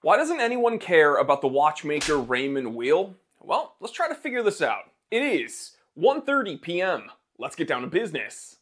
Why doesn't anyone care about the watchmaker Raymond Weil? Well, let's try to figure this out. It is 1:30 p.m. Let's get down to business.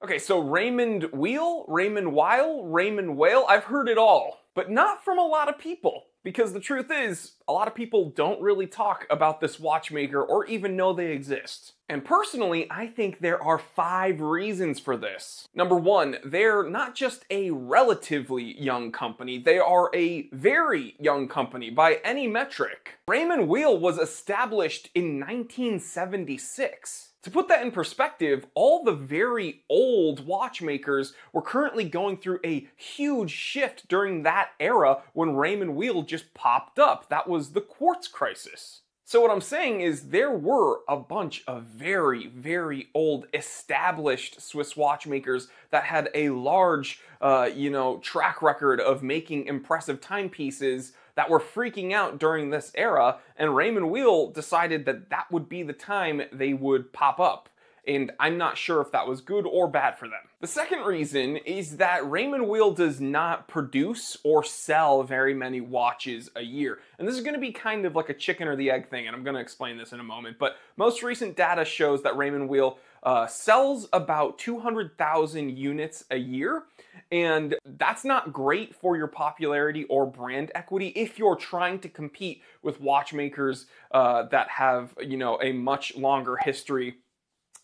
Okay, so Raymond Weil, Raymond Weil, Raymond Weil, I've heard it all, but not from a lot of people. Because the truth is, a lot of people don't really talk about this watchmaker or even know they exist. And personally, I think there are 5 reasons for this. Number 1, they're not just a relatively young company, they are a very young company by any metric. Raymond Weil was established in 1976. To put that in perspective, all the very old watchmakers were currently going through a huge shift during that era when Raymond Weil just popped up. That was the quartz crisis. So what I'm saying is there were a bunch of very, very old established Swiss watchmakers that had a large, track record of making impressive timepieces that were freaking out during this era, and Raymond Weil decided that that would be the time they would pop up. And I'm not sure if that was good or bad for them. The second reason is that Raymond Weil does not produce or sell very many watches a year. And this is going to be kind of like a chicken or the egg thing, and I'm going to explain this in a moment. But most recent data shows that Raymond Weil sells about 200,000 units a year. And that's not great for your popularity or brand equity if you're trying to compete with watchmakers that have, a much longer history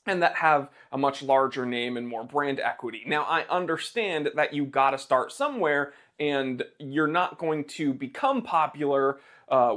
and that have a much larger name and more brand equity. Now, I understand that you gotta start somewhere, and you're not going to become popular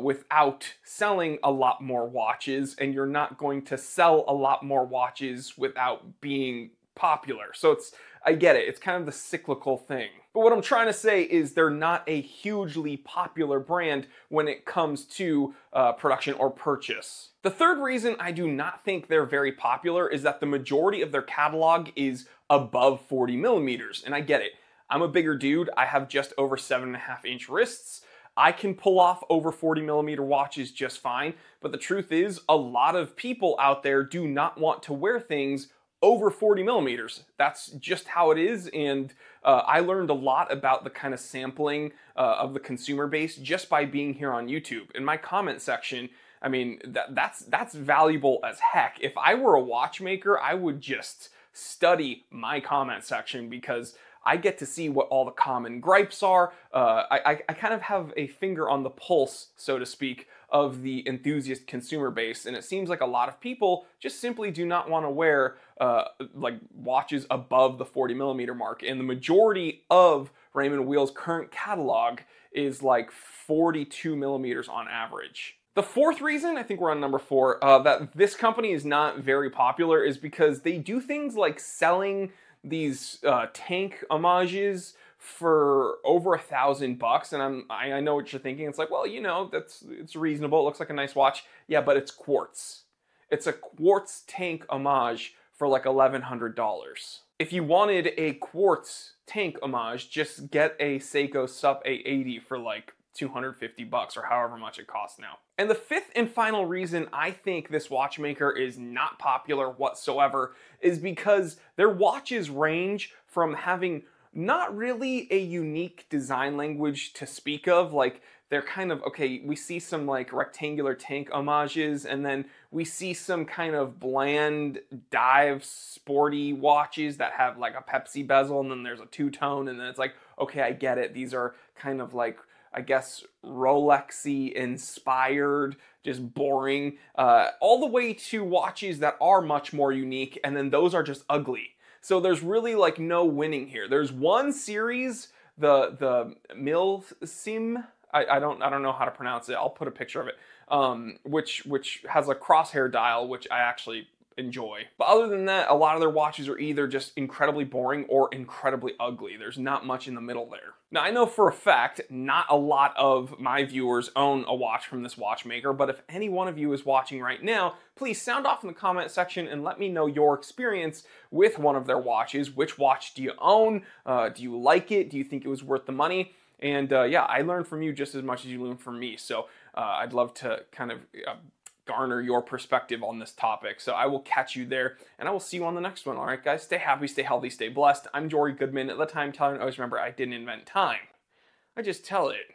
without selling a lot more watches, and you're not going to sell a lot more watches without being popular. So I get it, it's kind of the cyclical thing. But what I'm trying to say is they're not a hugely popular brand when it comes to production or purchase. The third reason I do not think they're very popular is that the majority of their catalog is above 40 millimeters. And I get it, I'm a bigger dude, I have just over 7.5-inch wrists. I can pull off over 40 millimeter watches just fine, but the truth is a lot of people out there do not want to wear things over 40 millimeters. That's just how it is, and I learned a lot about the kind of sampling of the consumer base just by being here on YouTube. In my comment section, I mean, that's valuable as heck. If I were a watchmaker, I would just study my comment section because I get to see what all the common gripes are. I kind of have a finger on the pulse, so to speak, of the enthusiast consumer base, and it seems like a lot of people just simply do not want to wear watches above the 40 millimeter mark, and the majority of Raymond Weil's current catalog is like 42 millimeters on average. The fourth reason, I think we're on number 4, that this company is not very popular is because they do things like selling these tank homages for over $1,000, and I know what you're thinking. It's like, well, it's reasonable. It looks like a nice watch. Yeah, but it's quartz. It's a quartz tank homage for like $1,100. If you wanted a quartz tank homage, just get a Seiko Sup 880 for like $250 or however much it costs now. And the fifth and final reason I think this watchmaker is not popular whatsoever is because their watches range from having not really a unique design language to speak of. Like, they're kind of, okay, we see some like rectangular tank homages, and then we see some kind of bland dive sporty watches that have like a Pepsi bezel, and then there's a two-tone, and then it's like, okay, I get it. These are kind of like, I guess, Rolex-y inspired, just boring, all the way to watches that are much more unique, and then those are just ugly. So there's really like no winning here. There's one series, the Milsim, I don't know how to pronounce it. I'll put a picture of it, which has a crosshair dial, which I actually enjoy. But other than that, a lot of their watches are either just incredibly boring or incredibly ugly. There's not much in the middle there. Now, I know for a fact not a lot of my viewers own a watch from this watchmaker, but if any one of you is watching right now, please sound off in the comment section and let me know your experience with one of their watches. Which watch do you own? Do you like it? Do you think it was worth the money? And yeah, I learned from you just as much as you learned from me. So I'd love to kind of garner your perspective on this topic. So I will catch you there, and I will see you on the next one. All right, guys, stay happy, stay healthy, stay blessed. I'm Jory Goodman. At the Time Teller, always remember, I didn't invent time. I just tell it.